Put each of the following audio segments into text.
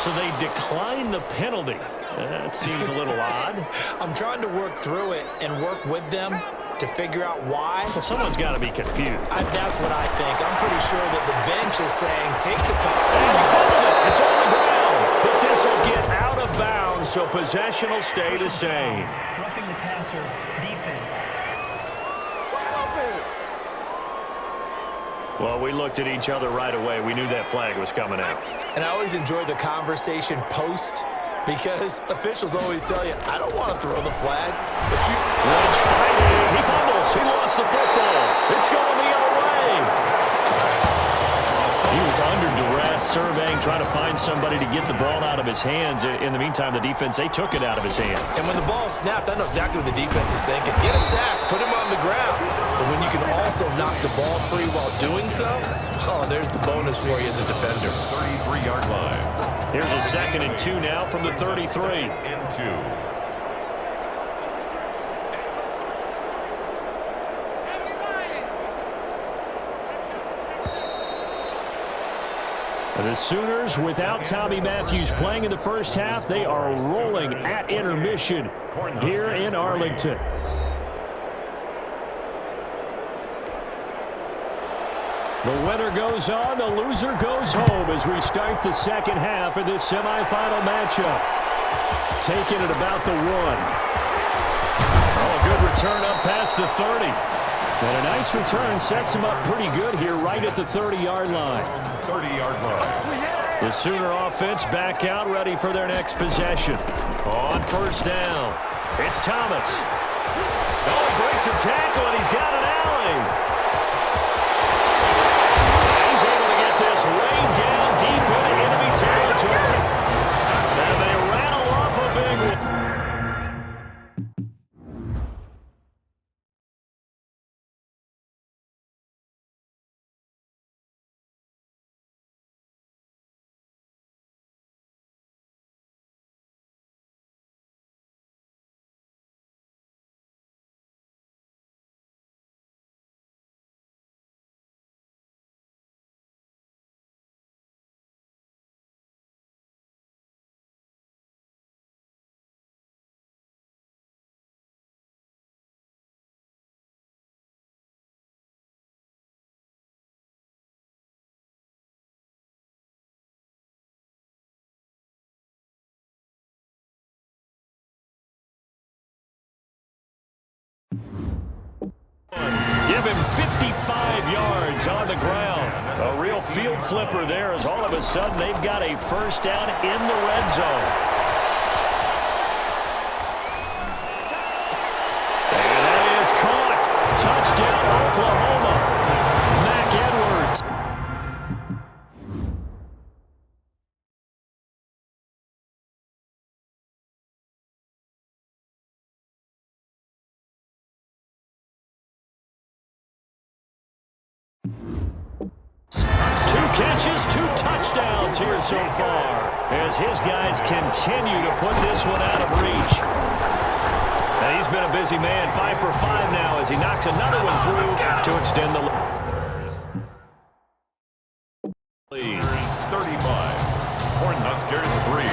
So they decline the penalty. That seems a little odd. I'm trying to work through it and work with them to figure out why. Well, someone's got to be confused. That's what I think. I'm pretty sure that the bench is saying, take the penalty. And he fumbled it. It's on the ground. But this will get out of bounds, so possession will stay the same. Roughing the passer, defense. Well, we looked at each other right away. We knew that flag was coming out. And I always enjoy the conversation post, because officials always tell you, I don't want to throw the flag, but you... Lynch fighting. He fumbles. He lost the football. It's going the other way. He was under duress, surveying, trying to find somebody to get the ball out of his hands. In the meantime, the defense, they took it out of his hands. And when the ball snapped, I know exactly what the defense is thinking. Get a sack, put him on the ground. But when you can also knock the ball free while doing so, oh, there's the bonus for you as a defender. 33-yard line. Here's a 2nd and 2 now from the 33. And 2. The Sooners, without Tommy Matthews playing in the first half, they are rolling at intermission here in Arlington. The winner goes on, the loser goes home as we start the second half of this semifinal matchup. Taking it about the 1. Oh, a good return up past the 30. And a nice return sets him up pretty good here right at the 30-yard line. 30-yard line. The Sooner offense back out, ready for their next possession. On first down, it's Thomas. Oh, he breaks a tackle, and he's got an alley. He's able to get this way down deep into enemy territory. And they rattle off a big one. Give him 55 yards on the ground. A real field flipper there as all of a sudden they've got a first down in the red zone. And that is caught. Touchdown, Oklahoma. Mac Edwards. Catches, 2 touchdowns here so far as his guys continue to put this one out of reach. And he's been a busy man, 5 for 5 now as he knocks another one through to extend the lead. 35. Cornhuskers 3.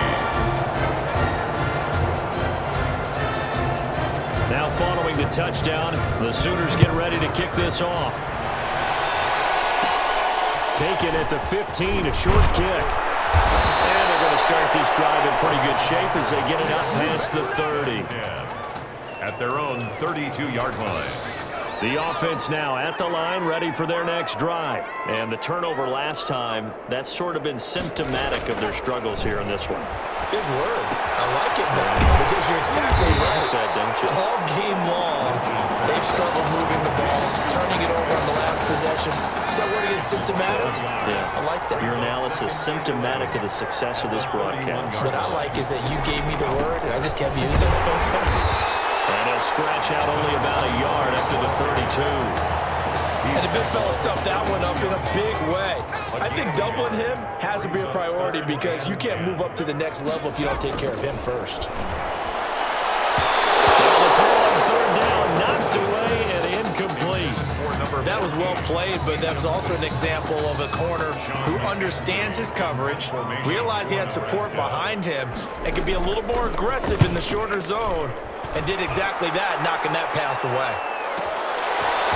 Now following the touchdown, the Sooners get ready to kick this off. Taken at the 15, a short kick. And they're going to start this drive in pretty good shape as they get it out past the 30. At their own 32-yard line. The offense now at the line, ready for their next drive. And the turnover last time, that's sort of been symptomatic of their struggles here in this one. Big word. I like it, though, because you're exactly right. That, don't you? All game long, they've struggled moving the ball, turning it over on the last possession. Is that word again, symptomatic? Yeah. I like that. Your analysis, symptomatic of the success of this broadcast. What I like is that you gave me the word, and I just kept using it. And he'll scratch out only about a yard up to the 32. And the big fella stuffed that one up in a big way. I think doubling him has to be a priority because you can't move up to the next level if you don't take care of him first. The throw on third down, knocked away and incomplete. For number That was well played, but that was also an example of a corner who understands his coverage, realized he had support behind him, and could be a little more aggressive in the shorter zone, and did exactly that, knocking that pass away.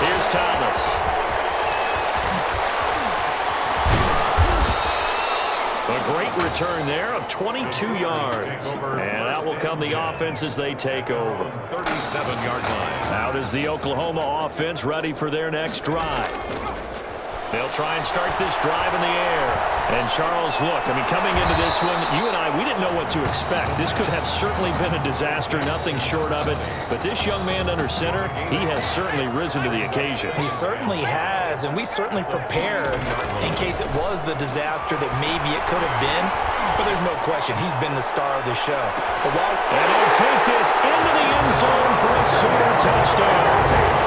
Here's Thomas. A great return there of 22 yards. And out will come the offense as they take over. 37-yard line. Out is the Oklahoma offense ready for their next drive. They'll try and start this drive in the air. And Charles, look, I mean, coming into this one, you and I, we didn't know what to expect. This could have certainly been a disaster, nothing short of it. But this young man under center, he has certainly risen to the occasion. He certainly has, and we certainly prepared in case it was the disaster that maybe it could have been. But there's no question, he's been the star of the show. But and he'll take this into the end zone for a Sooner touchdown.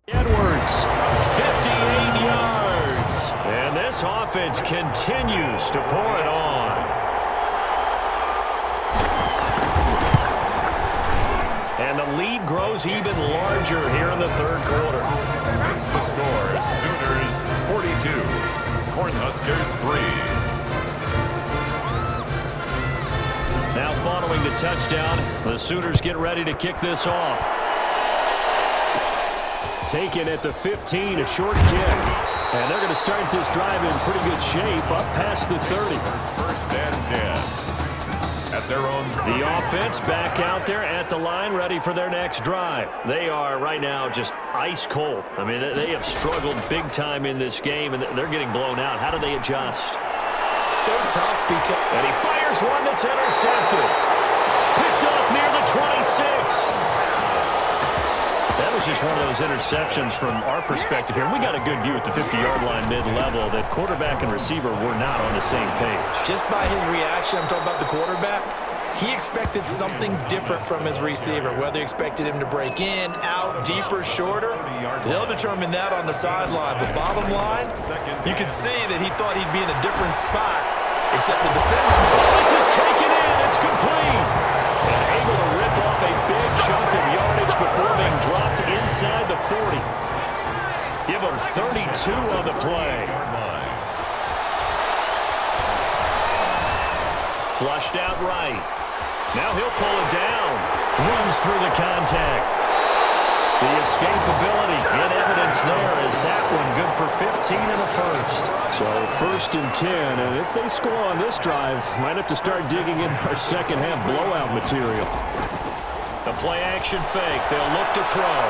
Edwards, 58 yards. And this offense continues to pour it on. And the lead grows even larger here in the third quarter. Makes the score Sooners 42, Cornhuskers 3. Now following the touchdown, the Sooners get ready to kick this off. Taken at the 15, a short kick. And they're going to start this drive in pretty good shape, up past the 30. First and 10. At their own. The offense back out there at the line, ready for their next drive. They are right now just ice cold. I mean, they have struggled big time in this game, and they're getting blown out. How do they adjust? So tough because... And he fires one that's intercepted. Picked off near the 26. That was just one of those interceptions from our perspective here. We got a good view at the 50-yard line mid-level that quarterback and receiver were not on the same page. Just by his reaction, I'm talking about the quarterback, he expected something different from his receiver. Whether he expected him to break in, out, deeper, shorter, they'll determine that on the sideline. But bottom line, you could see that he thought he'd be in a different spot, except the defender. Oh, this is taken in. It's complete. And able to rip off a big chunk of yardage before being dropped inside the 40. Give him 32 on the play. Flushed out right. Now he'll pull it down. Runs through the contact. The escapability in evidence there is that one good for 15 and a first. So first and 10, and if they score on this drive, might have to start digging in our second half blowout material. The play action fake. They'll look to throw.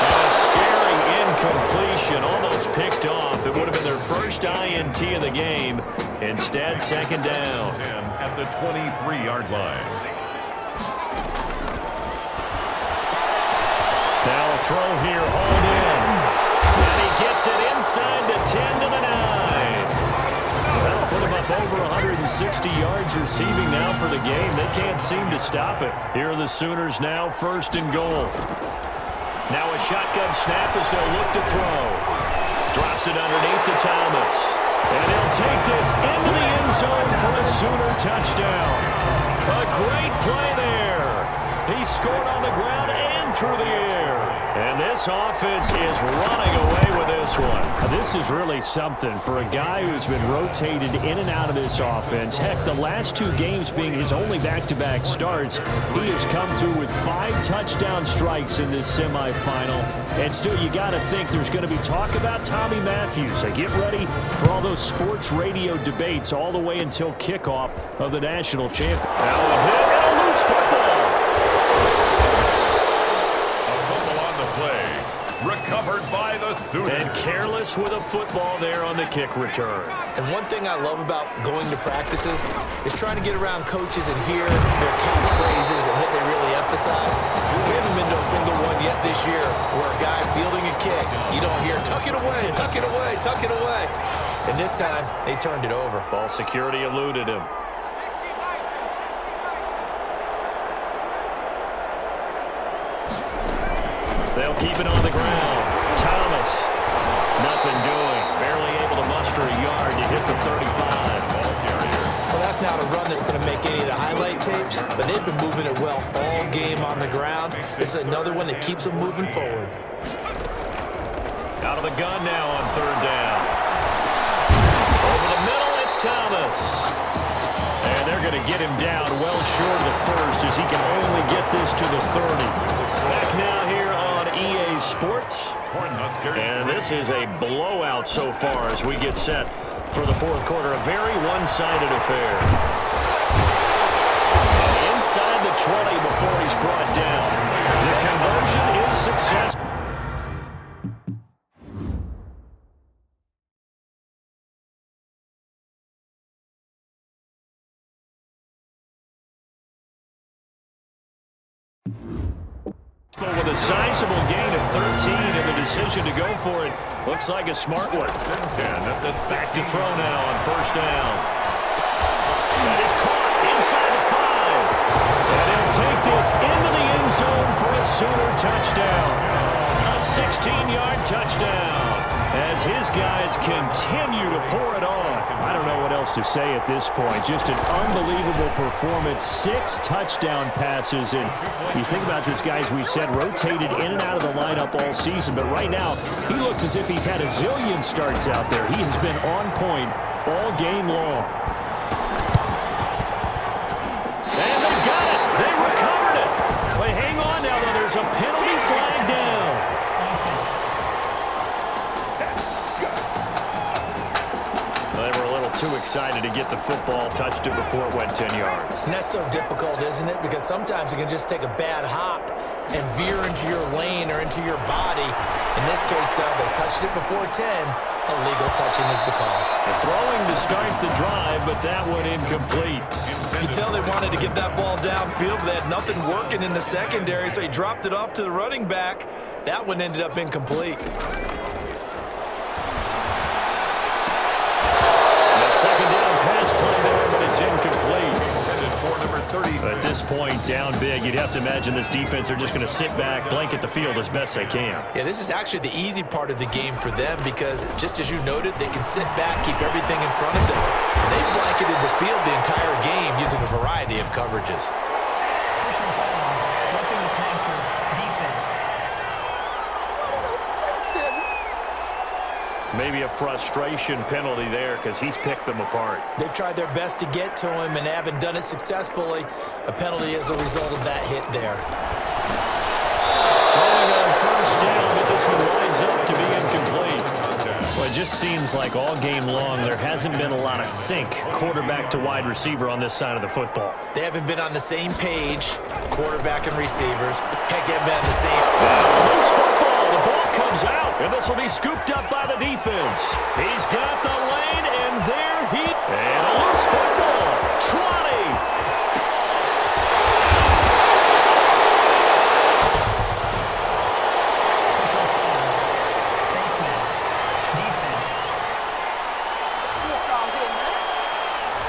And a scary incompletion, almost picked off. It would have been their first INT of the game. Instead, second down. At the 23-yard line. Now a throw here, hauled in. And he gets it inside the 10 to the 9. That'll put him up over 160 yards receiving now for the game. They can't seem to stop it. Here are the Sooners now first and goal. Now a shotgun snap as they'll look to throw. Drops it underneath to Thomas. And he'll take this into the end zone for a Sooner touchdown. A great play there. He scored on the ground and through the air. And this offense is running away with this one. This is really something for a guy who's been rotated in and out of this offense. Heck, the last 2 games being his only back-to-back starts, he has come through with 5 touchdown strikes in this semifinal. And still, you got to think there's going to be talk about Tommy Matthews. So get ready for all those sports radio debates all the way until kickoff of the national championship. Now a hit and a loose football. Recovered by the Sooners. And careless with a football there on the kick return. And one thing I love about going to practices is trying to get around coaches and hear their catchphrases and what they really emphasize. We haven't been to a single one yet this year where a guy fielding a kick, you don't hear, tuck it away, tuck it away, tuck it away. And this time, they turned it over. Ball security eluded him. They'll keep it on the ground. Thomas, nothing doing. Barely able to muster a yard to hit the 35. Well, that's not a run that's going to make any of the highlight tapes, but they've been moving it well all game on the ground. This is another one that keeps them moving forward. Out of the gun now on 3rd down. Over the middle, it's Thomas. And they're going to get him down well short of the first as he can only get this to the 30. Back now here on EA Sports. And this is a blowout so far as we get set for the 4th quarter. A very one-sided affair. And inside the 20 before he's brought down. The conversion is successful. With a sizable gain of 13 and the decision to go for it looks like a smart one. Back to throw now on 1st down. That is caught inside the 5. And he'll take this into the end zone for a Sooner touchdown. A 16-yard touchdown as his guys continue to pour it on. I don't know what else to say at this point. Just an unbelievable performance. 6 touchdown passes. And you think about this guy, as we said, rotated in and out of the lineup all season. But right now, he looks as if he's had a zillion starts out there. He has been on point all game long. And they've got it. They recovered it. But hang on now, though. There's a penalty flag down. Too excited to get the football, touched it before it went 10 yards. And that's so difficult, isn't it? Because sometimes you can just take a bad hop and veer into your lane or into your body. In this case, though, they touched it before 10. Illegal touching is the call. They're throwing to start the drive, but that one incomplete. You can tell they wanted to get that ball downfield, but they had nothing working in the secondary, so he dropped it off to the running back. That one ended up incomplete. Second down pass play there, but it's incomplete. At this point, down big, you'd have to imagine this defense are just going to sit back, blanket the field as best they can. Yeah, this is actually the easy part of the game for them because, just as you noted, they can sit back, keep everything in front of them. They've blanketed the field the entire game using a variety of coverages. Personal foul, roughing the passer, defense. Maybe a frustration penalty there because he's picked them apart. They've tried their best to get to him and haven't done it successfully. A penalty as a result of that hit there. Throwing on 1st down, but this one lines up to be incomplete. Well, it just seems like all game long there hasn't been a lot of sync quarterback to wide receiver on this side of the football. They haven't been on the same page, quarterback and receivers. Heck, they haven't been on the same. Loose football. The ball comes out, and this will be scooped up by the defense. He's got the lane, and there he... And a loose football. 20. Personal foul, face mask, defense.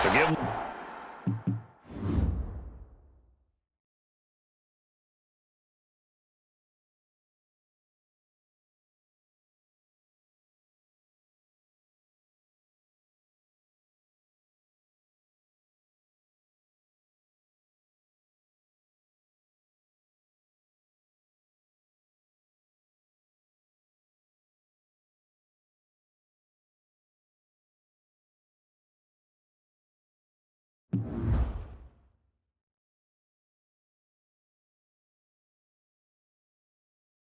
So give him...